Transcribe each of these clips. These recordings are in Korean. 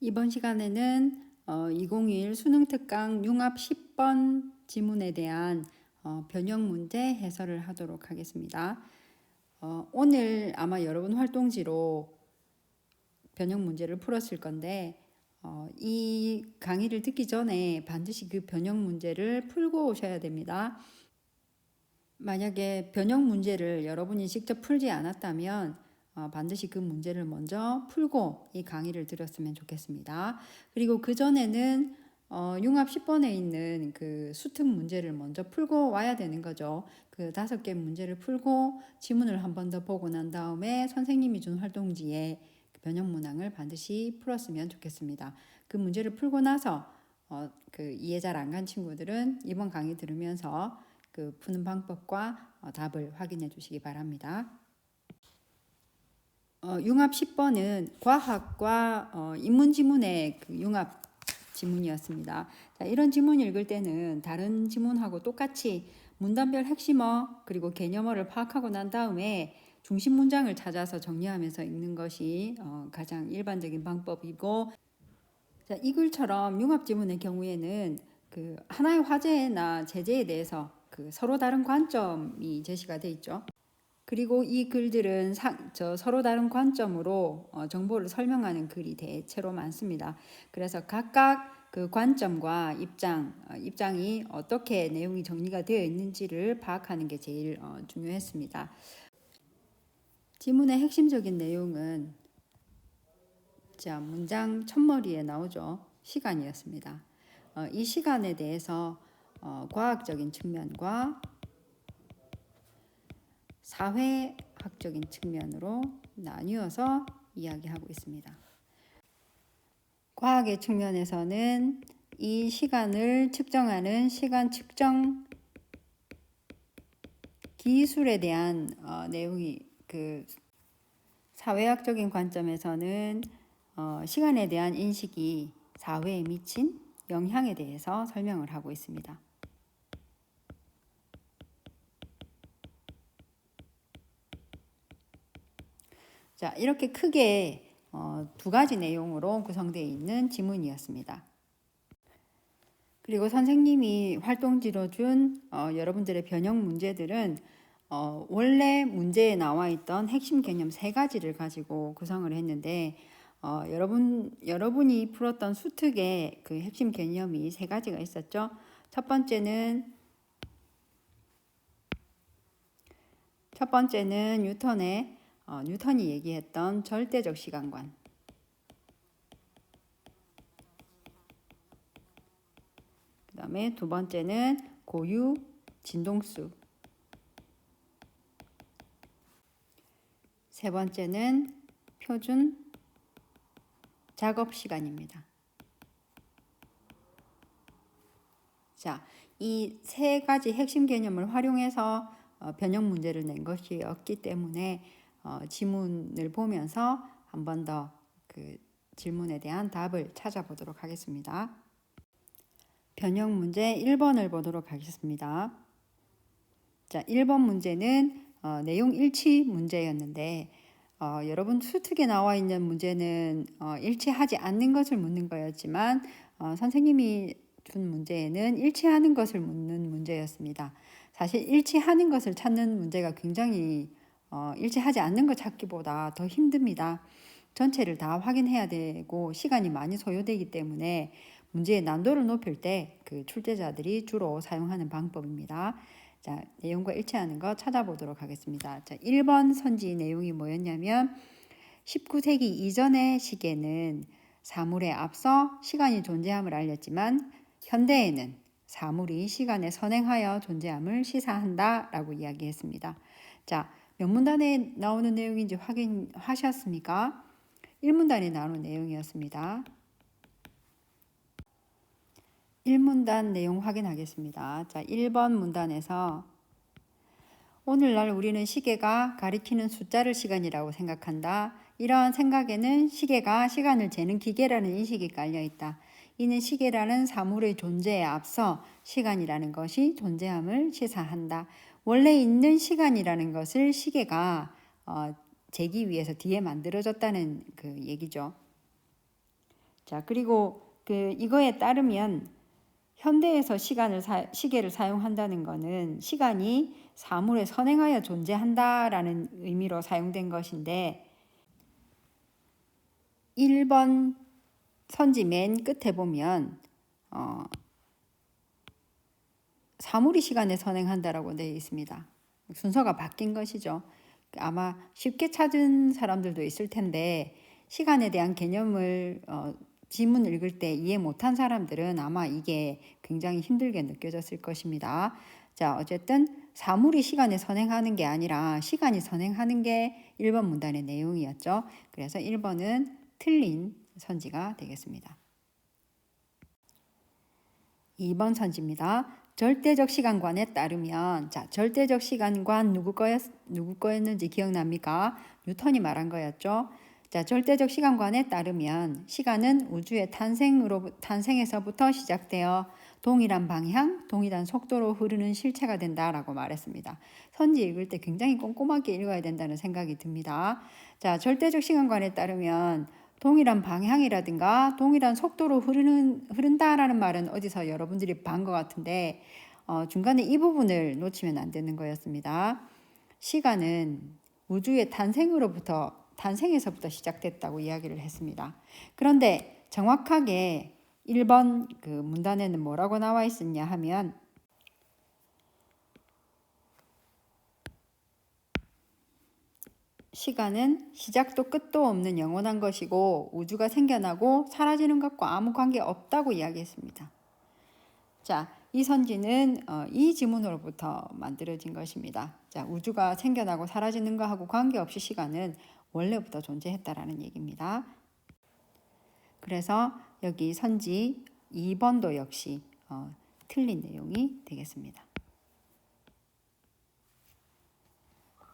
이번 시간에는 2021 수능 특강 융합 10번 지문에 대한 변형 문제 해설을 하도록 하겠습니다. 오늘 아마 여러분 활동지로 변형 문제를 풀었을 건데 이 강의를 듣기 전에 반드시 그 변형 문제를 풀고 오셔야 됩니다. 만약에 변형 문제를 여러분이 직접 풀지 않았다면 반드시 그 문제를 먼저 풀고 이 강의를 들었으면 좋겠습니다. 그리고 그 전에는 융합 10번에 있는 그 수특 문제를 먼저 풀고 와야 되는 거죠. 그 5개 문제를 풀고 지문을 한 번 더 보고 난 다음에 선생님이 준 활동지에 그 변형 문항을 반드시 풀었으면 좋겠습니다. 그 문제를 풀고 나서 그 이해 잘 안 간 친구들은 이번 강의 들으면서 그 푸는 방법과 답을 확인해 주시기 바랍니다. 융합 10번은 과학과 인문 지문의 그 융합 지문이었습니다. 자, 이런 지문 읽을 때는 다른 지문하고 똑같이 문단별 핵심어 그리고 개념어를 파악하고 난 다음에 중심 문장을 찾아서 정리하면서 읽는 것이 가장 일반적인 방법이고, 자, 이 글처럼 융합 지문의 경우에는 그 하나의 화제나 제재에 대해서 그 서로 다른 관점이 제시가 돼 있죠. 그리고 이 글들은 서로 다른 관점으로 정보를 설명하는 글이 대체로 많습니다. 그래서 각각 그 관점과 입장이 어떻게 내용이 정리가 되어 있는지를 파악하는 게 제일 중요했습니다. 지문의 핵심적인 내용은 자, 문장 첫머리에 나오죠. 시간이었습니다. 이 시간에 대해서 과학적인 측면과 사회학적인 측면으로 나뉘어서 이야기하고 있습니다. 과학의 측면에서는 이 시간을 측정하는 시간 측정 기술에 대한 내용이, 그 사회학적인 관점에서는 시간에 대한 인식이 사회에 미친 영향에 대해서 설명을 하고 있습니다. 자, 이렇게 크게 두 가지 내용으로 구성되어 있는 지문이었습니다. 그리고 선생님이 활동지로 준 여러분들의 변형 문제들은 원래 문제에 나와 있던 핵심 개념 3가지를 가지고 구성을 했는데 여러분이 풀었던 수특의 그 핵심 개념이 3가지가 있었죠. 첫 번째는 뉴턴이 얘기했던 절대적 시간관. 그 다음에 두 번째는 고유 진동수. 세 번째는 표준 작업 시간입니다. 자, 이 3가지 핵심 개념을 활용해서 변형 문제를 낸 것이었기 때문에 지문을 보면서 한 번 더 그 질문에 대한 답을 찾아보도록 하겠습니다. 변형 문제 1번을 보도록 하겠습니다. 자, 1번 문제는 내용 일치 문제였는데 여러분 수특에 나와 있는 문제는 일치하지 않는 것을 묻는 거였지만 선생님이 준 문제에는 일치하는 것을 묻는 문제였습니다. 사실 일치하는 것을 찾는 문제가 굉장히 일치하지 않는 것 찾기보다 더 힘듭니다. 전체를 다 확인해야 되고 시간이 많이 소요되기 때문에 문제의 난도를 높일 때 그 출제자들이 주로 사용하는 방법입니다. 자, 내용과 일치하는 거 찾아보도록 하겠습니다. 자, 1번 선지 내용이 뭐였냐면 19세기 이전의 시계는 사물에 앞서 시간이 존재함을 알렸지만 현대에는 사물이 시간에 선행하여 존재함을 시사한다 라고 이야기했습니다. 자, 몇 문단에 나오는 내용인지 확인하셨습니까? 1문단에 나오는 내용이었습니다. 1문단 내용 확인하겠습니다. 자, 1번 문단에서 오늘날 우리는 시계가 가리키는 숫자를 시간이라고 생각한다. 이러한 생각에는 시계가 시간을 재는 기계라는 인식이 깔려 있다. 이는 시계라는 사물의 존재에 앞서 시간이라는 것이 존재함을 시사한다. 원래 있는 시간이라는 것을 시계가 재기 위해서 뒤에 만들어졌다는 그 얘기죠. 자, 그리고 이거에 따르면 현대에서 시계를 사용한다는 것은 시간이 사물에 선행하여 존재한다라는 의미로 사용된 것인데 1번 선지 맨 끝에 보면 사물이 시간에 선행한다라고 되어 있습니다. 순서가 바뀐 것이죠. 아마 쉽게 찾은 사람들도 있을 텐데 시간에 대한 개념을 지문 읽을 때 이해 못한 사람들은 아마 이게 굉장히 힘들게 느껴졌을 것입니다. 자, 어쨌든 사물이 시간에 선행하는 게 아니라 시간이 선행하는 게 1번 문단의 내용이었죠. 그래서 1번은 틀린 선지가 되겠습니다. 2번 선지입니다. 절대적 시간관에 따르면, 자, 절대적 시간관 누구 거였는지 기억납니까? 뉴턴이 말한 거였죠. 자, 절대적 시간관에 따르면 시간은 우주의 탄생에서부터 시작되어 동일한 방향, 동일한 속도로 흐르는 실체가 된다라고 말했습니다. 선지 읽을 때 굉장히 꼼꼼하게 읽어야 된다는 생각이 듭니다. 자, 절대적 시간관에 따르면 동일한 방향이라든가 동일한 속도로 흐른다라는 말은 어디서 여러분들이 본 것 같은데 중간에 이 부분을 놓치면 안 되는 거였습니다. 시간은 우주의 탄생에서부터 시작됐다고 이야기를 했습니다. 그런데 정확하게 1번 문단에는 뭐라고 나와 있었냐 하면 시간은 시작도 끝도 없는 영원한 것이고 우주가 생겨나고 사라지는 것과 아무 관계 없다고 이야기했습니다. 자, 이 선지는 이 지문으로부터 만들어진 것입니다. 자, 우주가 생겨나고 사라지는 것하고 관계없이 시간은 원래부터 존재했다라는 얘기입니다. 그래서 여기 선지 2번도 역시 틀린 내용이 되겠습니다.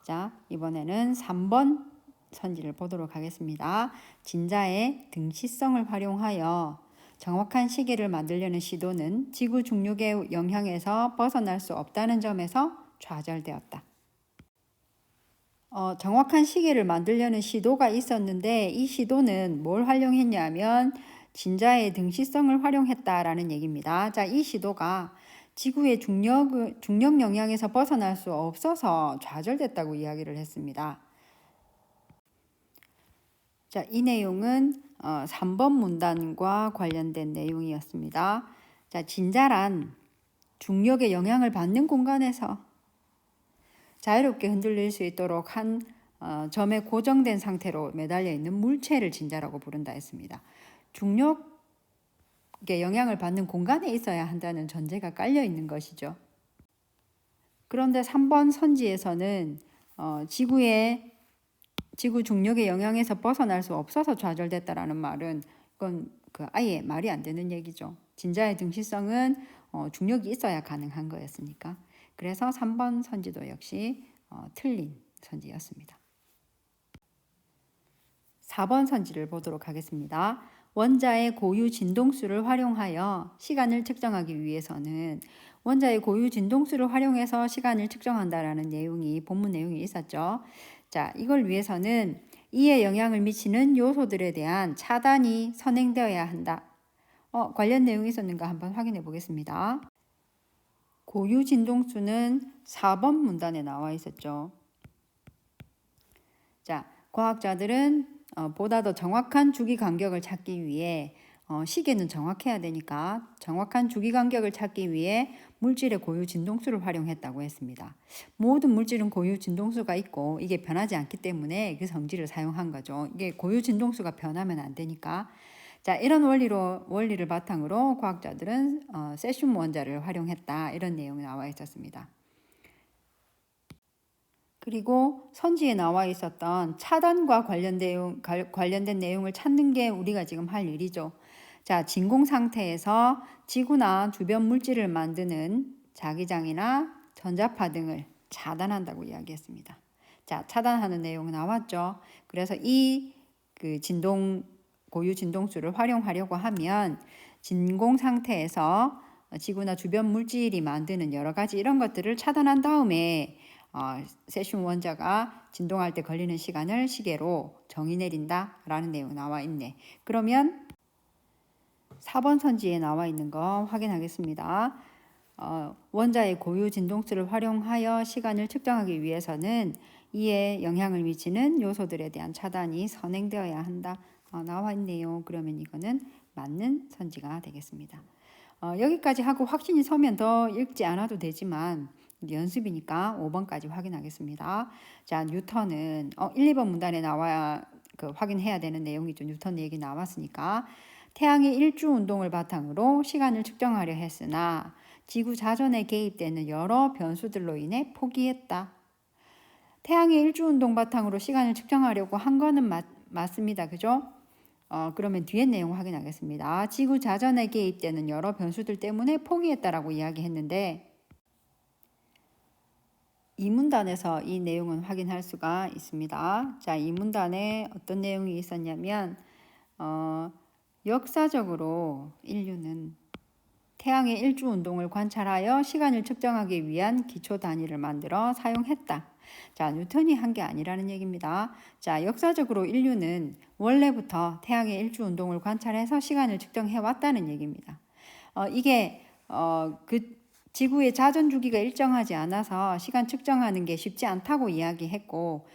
자, 이번에는 3번 선지를 보도록 하겠습니다. 진자의 등시성을 활용하여 정확한 시계를 만들려는 시도는 지구 중력의 영향에서 벗어날 수 없다는 점에서 좌절되었다. 정확한 시계를 만들려는 시도가 있었는데 이 시도는 뭘 활용했냐면 진자의 등시성을 활용했다라는 얘기입니다. 자, 이 시도가 지구의 중력 영향에서 벗어날 수 없어서 좌절됐다고 이야기를 했습니다. 자, 이 내용은 3번 문단과 관련된 내용이었습니다. 자, 진자란 중력의 영향을 받는 공간에서 자유롭게 흔들릴 수 있도록 한 점에 고정된 상태로 매달려 있는 물체를 진자라고 부른다 했습니다. 중력의 영향을 받는 공간에 있어야 한다는 전제가 깔려 있는 것이죠. 그런데 3번 선지에서는 지구 중력의 영향에서 벗어날 수 없어서 좌절됐다라는 말은 그건 아예 말이 안 되는 얘기죠. 진자의 등시성은 중력이 있어야 가능한 거였으니까. 그래서 3번 선지도 역시 틀린 선지였습니다. 4번 선지를 보도록 하겠습니다. 원자의 고유 진동수를 활용하여 시간을 측정하기 위해서는 원자의 고유 진동수를 활용해서 시간을 측정한다라는 내용이 본문 내용이 있었죠. 자, 이걸 위해서는 이에 영향을 미치는 요소들에 대한 차단이 선행되어야 한다. 관련 내용이 있었는가 한번 확인해 보겠습니다. 고유 진동수는 4번 문단에 나와 있었죠. 자, 과학자들은 보다 더 정확한 주기 간격을 찾기 위해 시계는 정확해야 되니까 정확한 주기 간격을 찾기 위해 물질의 고유 진동수를 활용했다고 했습니다. 모든 물질은 고유 진동수가 있고 이게 변하지 않기 때문에 그 성질을 사용한 거죠. 이게 고유 진동수가 변하면 안 되니까. 자, 이런 원리를 바탕으로 과학자들은 세슘 원자를 활용했다. 이런 내용이 나와 있었습니다. 그리고 선지에 나와 있었던 차단과 관련된 내용을 찾는 게 우리가 지금 할 일이죠. 자, 진공 상태에서 지구나 주변 물질을 만드는 자기장이나 전자파 등을 차단한다고 이야기했습니다. 자, 차단하는 내용 나왔죠. 그래서 이 고유 진동수를 활용하려고 하면 진공 상태에서 지구나 주변 물질이 만드는 여러 가지 이런 것들을 차단한 다음에 세슘 원자가 진동할 때 걸리는 시간을 시계로 정의 내린다 라는 내용 나와 있네. 그러면 4번 선지에 나와 있는 거 확인하겠습니다. 원자의 고유 진동수를 활용하여 시간을 측정하기 위해서는 이에 영향을 미치는 요소들에 대한 차단이 선행되어야 한다. 나와 있네요. 그러면 이거는 맞는 선지가 되겠습니다. 여기까지 하고 확신이 서면 더 읽지 않아도 되지만 연습이니까 5번까지 확인하겠습니다. 자, 뉴턴은 1, 2번 문단에 나와야 확인해야 되는 내용이죠. 뉴턴 얘기 나왔으니까 태양의 일주 운동을 바탕으로 시간을 측정하려 했으나 지구 자전에 개입되는 여러 변수들로 인해 포기했다. 태양의 일주 운동 바탕으로 시간을 측정하려고 한 거는 맞습니다. 그죠? 그러면 뒤에 내용 확인하겠습니다. 지구 자전에 개입되는 여러 변수들 때문에 포기했다라고 이야기했는데 이 문단에서 이 내용은 확인할 수가 있습니다. 자, 이 문단에 어떤 내용이 있었냐면 역사적으로 인류는 태양의 일주 운동을 관찰하여 시간을 측정하기 위한 기초 단위를 만들어 사용했다. 자, 뉴턴이 한 게 아니라는 얘기입니다. 자, 역사적으로 인류는 원래부터 태양의 일주 운동을 관찰해서 시간을 측정해 왔다는 얘기입니다. 이게 그 지구의 자전 주기가 일정하지 않아서 시간 측정하는 게 쉽지 않다고 이야기했고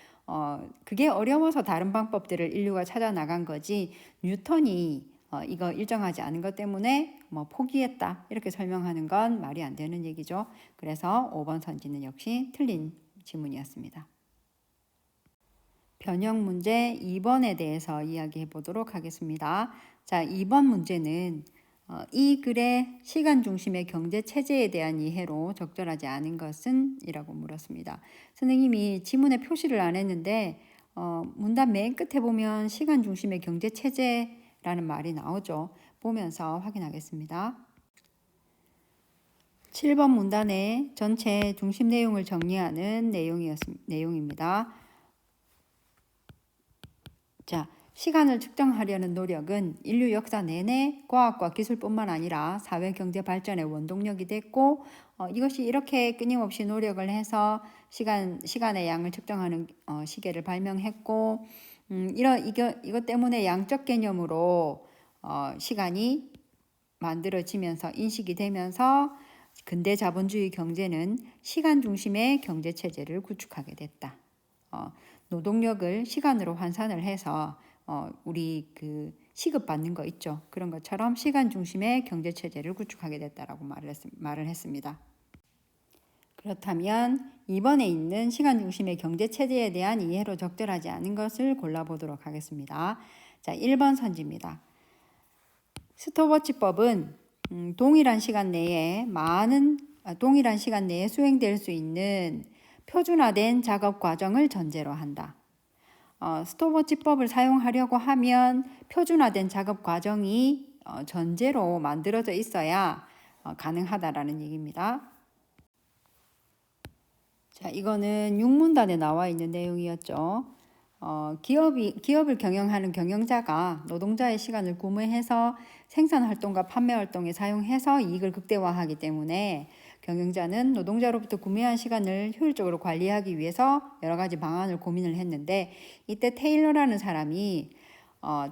그게 어려워서 다른 방법들을 인류가 찾아 나간 거지 뉴턴이 이거 일정하지 않은 것 때문에 포기했다 이렇게 설명하는 건 말이 안 되는 얘기죠. 그래서 5번 선지는 역시 틀린 지문이었습니다. 변형 문제 2번에 대해서 이야기해 보도록 하겠습니다. 자, 2번 문제는 이 글의 시간 중심의 경제 체제에 대한 이해로 적절하지 않은 것은? 이라고 물었습니다. 선생님이 지문에 표시를 안 했는데 문단 맨 끝에 보면 시간 중심의 경제 체제라는 말이 나오죠. 보면서 확인하겠습니다. 7번 문단의 전체 중심 내용을 정리하는 내용입니다. 자, 시간을 측정하려는 노력은 인류 역사 내내 과학과 기술뿐만 아니라 사회 경제 발전의 원동력이 됐고 이것이 이렇게 끊임없이 노력을 해서 시간의 양을 측정하는 시계를 발명했고 이것 때문에 양적 개념으로 시간이 만들어지면서 인식이 되면서 근대 자본주의 경제는 시간 중심의 경제 체제를 구축하게 됐다. 노동력을 시간으로 환산을 해서 우리 그 시급받는 거 있죠. 그런 것처럼 시간 중심의 경제 체제를 구축하게 됐다라고 말을 했습니다. 그렇다면 2번에 있는 시간 중심의 경제 체제에 대한 이해로 적절하지 않은 것을 골라보도록 하겠습니다. 자, 1번 선지입니다. 스톱워치법은 동일한 시간 내에 수행될 수 있는 표준화된 작업 과정을 전제로 한다. 스톱워치법을 사용하려고 하면 표준화된 작업 과정이 전제로 만들어져 있어야 가능하다라는 얘기입니다. 자, 이거는 6문단에 나와 있는 내용이었죠. 기업을 경영하는 경영자가 노동자의 시간을 구매해서 생산활동과 판매활동에 사용해서 이익을 극대화하기 때문에 경영자는 노동자로부터 구매한 시간을 효율적으로 관리하기 위해서 여러 가지 방안을 고민을 했는데 이때 테일러라는 사람이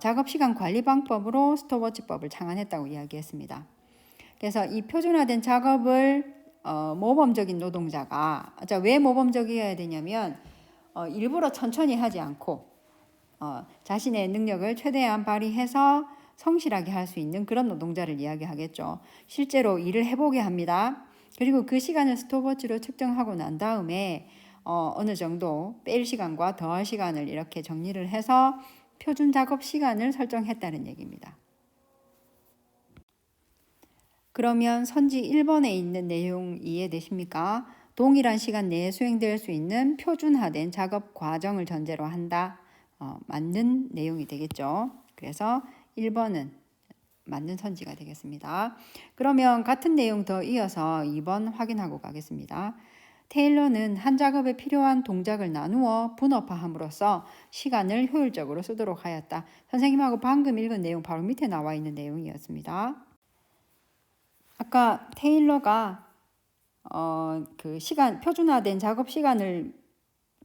작업시간 관리 방법으로 스톱워치법을 창안했다고 이야기했습니다. 그래서 이 표준화된 작업을 모범적인 노동자가 왜 모범적이어야 되냐면 일부러 천천히 하지 않고 자신의 능력을 최대한 발휘해서 성실하게 할 수 있는 그런 노동자를 이야기하겠죠. 실제로 일을 해보게 합니다. 그리고 그 시간을 스톱워치로 측정하고 난 다음에 어느 정도 뺄 시간과 더할 시간을 이렇게 정리를 해서 표준 작업 시간을 설정했다는 얘기입니다. 그러면 선지 1번에 있는 내용 이해되십니까? 동일한 시간 내에 수행될 수 있는 표준화된 작업 과정을 전제로 한다. 맞는 내용이 되겠죠. 그래서 1번은 맞는 선지가 되겠습니다. 그러면 같은 내용 더 이어서 2번 확인하고 가겠습니다. 테일러는 한 작업에 필요한 동작을 나누어 분업화함으로써 시간을 효율적으로 쓰도록 하였다. 선생님하고 방금 읽은 내용 바로 밑에 나와 있는 내용이었습니다. 아까 테일러가 표준화된 작업 시간을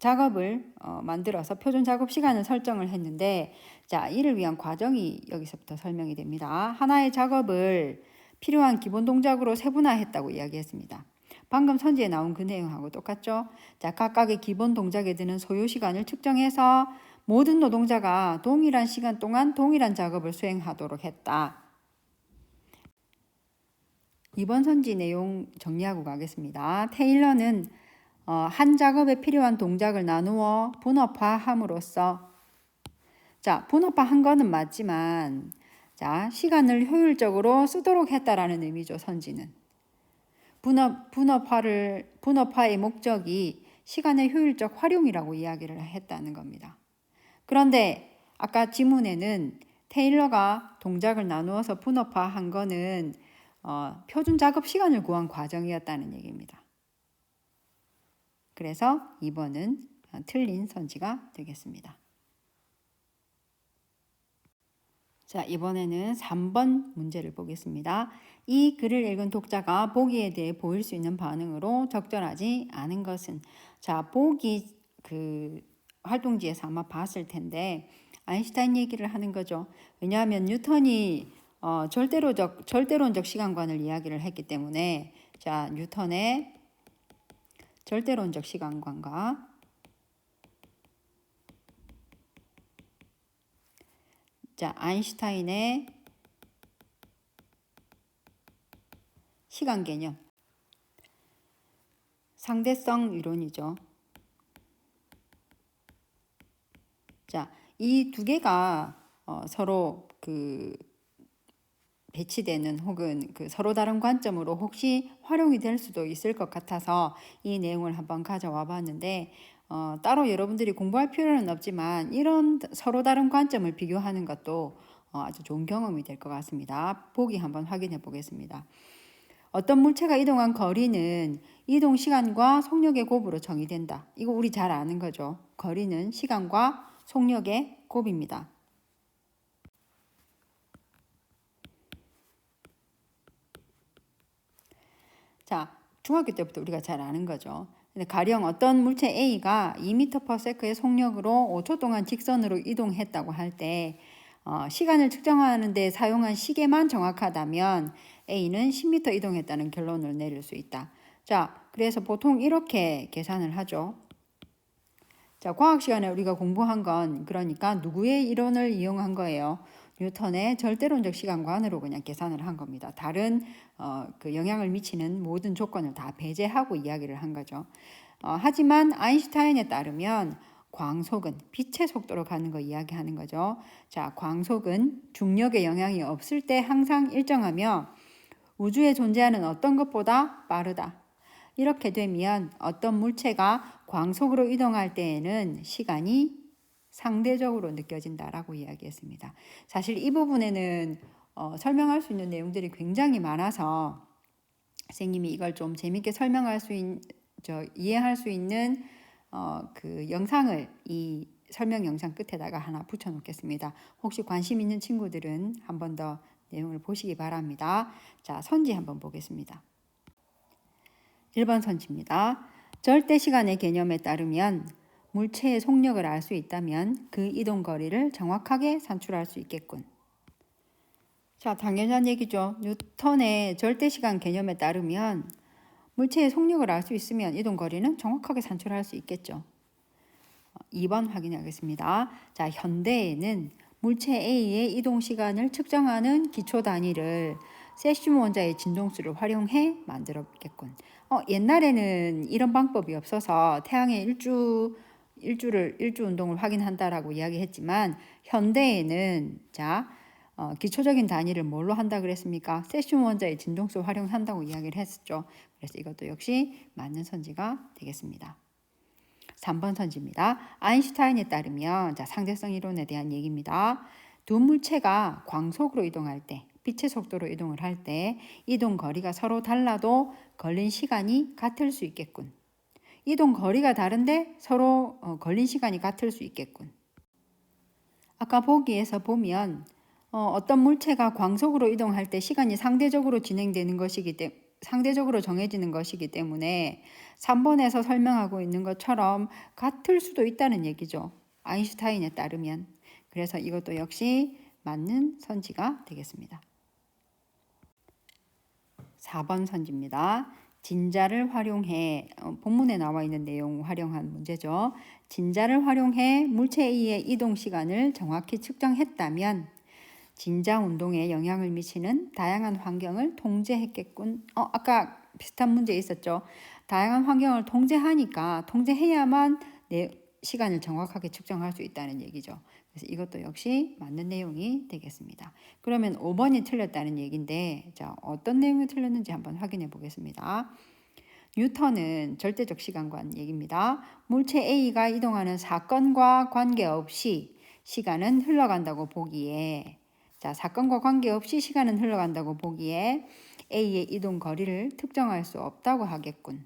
작업을 만들어서 표준 작업 시간을 설정을 했는데, 자, 이를 위한 과정이 여기서부터 설명이 됩니다. 하나의 작업을 필요한 기본 동작으로 세분화했다고 이야기했습니다. 방금 선지에 나온 그 내용하고 똑같죠? 자, 각각의 기본 동작에 드는 소요 시간을 측정해서 모든 노동자가 동일한 시간 동안 동일한 작업을 수행하도록 했다. 이번 선지 내용 정리하고 가겠습니다. 테일러는 한 작업에 필요한 동작을 나누어 분업화함으로써, 자, 분업화한 거는 맞지만, 자, 시간을 효율적으로 쓰도록 했다라는 의미죠. 선지는 분업화의 목적이 시간의 효율적 활용이라고 이야기를 했다는 겁니다. 그런데 아까 지문에는 테일러가 동작을 나누어서 분업화한 거는 표준 작업 시간을 구한 과정이었다는 얘기입니다. 그래서 2번은 틀린 선지가 되겠습니다. 자, 이번에는 3번 문제를 보겠습니다. 이 글을 읽은 독자가 보기에 대해 보일 수 있는 반응으로 적절하지 않은 것은, 자, 보기 활동지에서 아마 봤을 텐데 아인슈타인 얘기를 하는 거죠. 왜냐하면 뉴턴이 절대론적 시간관을 이야기를 했기 때문에, 자, 뉴턴의 절대론적 시간관과 자, 아인슈타인의 시간 개념, 상대성 이론이죠. 자, 이 두 개가 서로 배치되는 혹은 서로 다른 관점으로 혹시 활용이 될 수도 있을 것 같아서 이 내용을 한번 가져와 봤는데, 따로 여러분들이 공부할 필요는 없지만 이런 서로 다른 관점을 비교하는 것도 아주 좋은 경험이 될 것 같습니다. 보기 한번 확인해 보겠습니다. 어떤 물체가 이동한 거리는 이동 시간과 속력의 곱으로 정의된다. 이거 우리 잘 아는 거죠. 거리는 시간과 속력의 곱입니다. 자, 중학교 때부터 우리가 잘 아는 거죠. 근데 가령 어떤 물체 A가 2m/s의 속력으로 5초 동안 직선으로 이동했다고 할 때 시간을 측정하는 데 사용한 시계만 정확하다면 A는 10m 이동했다는 결론을 내릴 수 있다. 자, 그래서 보통 이렇게 계산을 하죠. 자, 과학 시간에 우리가 공부한 건 그러니까 누구의 이론을 이용한 거예요? 뉴턴의 절대론적 시간관으로 그냥 계산을 한 겁니다. 다른 영향을 미치는 모든 조건을 다 배제하고 이야기를 한 거죠. 하지만 아인슈타인에 따르면 광속은 빛의 속도로 가는 거 이야기하는 거죠. 자, 광속은 중력의 영향이 없을 때 항상 일정하며 우주에 존재하는 어떤 것보다 빠르다. 이렇게 되면 어떤 물체가 광속으로 이동할 때에는 시간이 상대적으로 느껴진다라고 이야기했습니다. 사실 이 부분에는 설명할 수 있는 내용들이 굉장히 많아서 선생님이 이걸 좀 재밌게 이해할 수 있는 영상을 이 설명 영상 끝에다가 하나 붙여 놓겠습니다. 혹시 관심 있는 친구들은 한 번 더 내용을 보시기 바랍니다. 자, 선지 한번 보겠습니다. 1번 선지입니다. 절대 시간의 개념에 따르면 물체의 속력을 알 수 있다면 그 이동 거리를 정확하게 산출할 수 있겠군. 자, 당연한 얘기죠. 뉴턴의 절대 시간 개념에 따르면 물체의 속력을 알 수 있으면 이동 거리는 정확하게 산출할 수 있겠죠. 2번 확인하겠습니다. 자, 현대에는 물체 A의 이동 시간을 측정하는 기초 단위를 세슘 원자의 진동수를 활용해 만들었겠군. 옛날에는 이런 방법이 없어서 태양의 일주 운동을 확인한다라고 이야기했지만 현대에는 자, 기초적인 단위를 뭘로 한다 그랬습니까? 세슘 원자의 진동수 활용한다고 이야기를 했었죠. 그래서 이것도 역시 맞는 선지가 되겠습니다. 3번 선지입니다. 아인슈타인에 따르면 자, 상대성 이론에 대한 얘기입니다. 두 물체가 광속으로 이동할 때, 빛의 속도로 이동을 할 때 이동 거리가 서로 달라도 걸린 시간이 같을 수 있겠군. 이동 거리가 다른데 서로 걸린 시간이 같을 수 있겠군. 아까 보기에서 보면 어떤 물체가 광속으로 이동할 때 시간이 상대적으로 진행되는 것이기 때문에 상대적으로 정해지는 것이기 때문에 3번에서 설명하고 있는 것처럼 같을 수도 있다는 얘기죠. 아인슈타인에 따르면. 그래서 이것도 역시 맞는 선지가 되겠습니다. 4번 선지입니다. 진자를 활용해, 본문에 나와 있는 내용 활용한 문제죠. 진자를 활용해 물체 A의 이동 시간을 정확히 측정했다면 진자 운동에 영향을 미치는 다양한 환경을 통제했겠군. 아까 비슷한 문제 있었죠. 다양한 환경을 통제해야만 시간을 정확하게 측정할 수 있다는 얘기죠. 그래서 이것도 역시 맞는 내용이 되겠습니다. 그러면 5번이 틀렸다는 얘기인데, 자, 어떤 내용이 틀렸는지 한번 확인해 보겠습니다. 뉴턴은 절대적 시간관 얘기입니다. 물체 A가 이동하는 사건과 관계없이 시간은 흘러간다고 보기에, 자, 사건과 관계없이 시간은 흘러간다고 보기에 A의 이동 거리를 특정할 수 없다고 하겠군.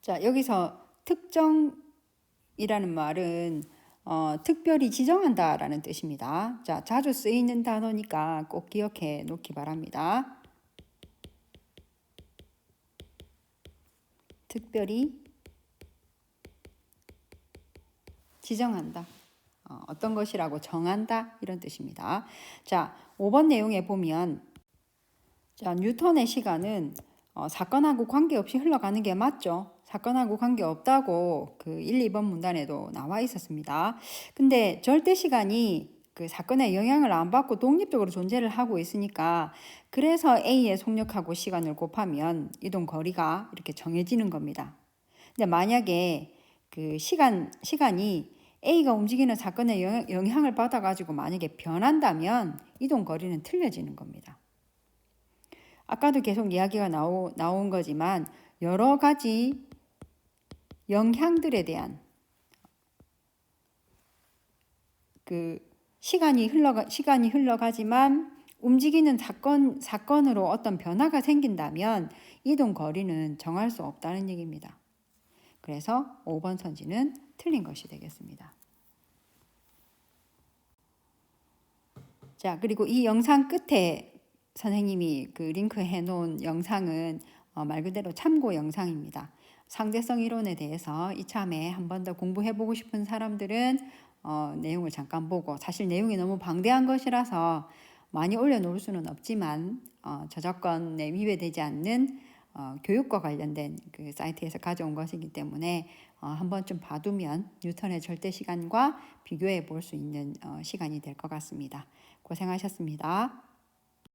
자, 여기서 특정이라는 말은 특별히 지정한다라는 뜻입니다. 자, 자주 쓰이는 단어니까 꼭 기억해 놓기 바랍니다. 특별히 지정한다. 어떤 것이라고 정한다 이런 뜻입니다. 자, 5번 내용에 보면 자, 뉴턴의 시간은 사건하고 관계없이 흘러가는 게 맞죠. 사건하고 관계없다고 그 1, 2번 문단에도 나와 있었습니다. 근데 절대 시간이 그 사건에 영향을 안 받고 독립적으로 존재를 하고 있으니까 그래서 A의 속력하고 시간을 곱하면 이동 거리가 이렇게 정해지는 겁니다. 근데 만약에 그 시간이 A가 움직이는 사건에 영향을 받아가지고 만약에 변한다면 이동 거리는 틀려지는 겁니다. 아까도 계속 이야기가 나온 거지만 여러 가지 영향들에 대한 그 시간이 흘러가지만 움직이는 사건으로 어떤 변화가 생긴다면 이동 거리는 정할 수 없다는 얘기입니다. 그래서 5번 선지는 틀린 것이 되겠습니다. 자, 그리고 이 영상 끝에 선생님이 그 링크해 놓은 영상은 말 그대로 참고 영상입니다. 상대성 이론에 대해서 이참에 한 번 더 공부해 보고 싶은 사람들은 내용을 잠깐 보고, 사실 내용이 너무 방대한 것이라서 많이 올려놓을 수는 없지만 저작권에 위배되지 않는 교육과 관련된 그 사이트에서 가져온 것이기 때문에 한 번쯤 봐두면 뉴턴의 절대 시간과 비교해 볼 수 있는 시간이 될 것 같습니다. 고생하셨습니다.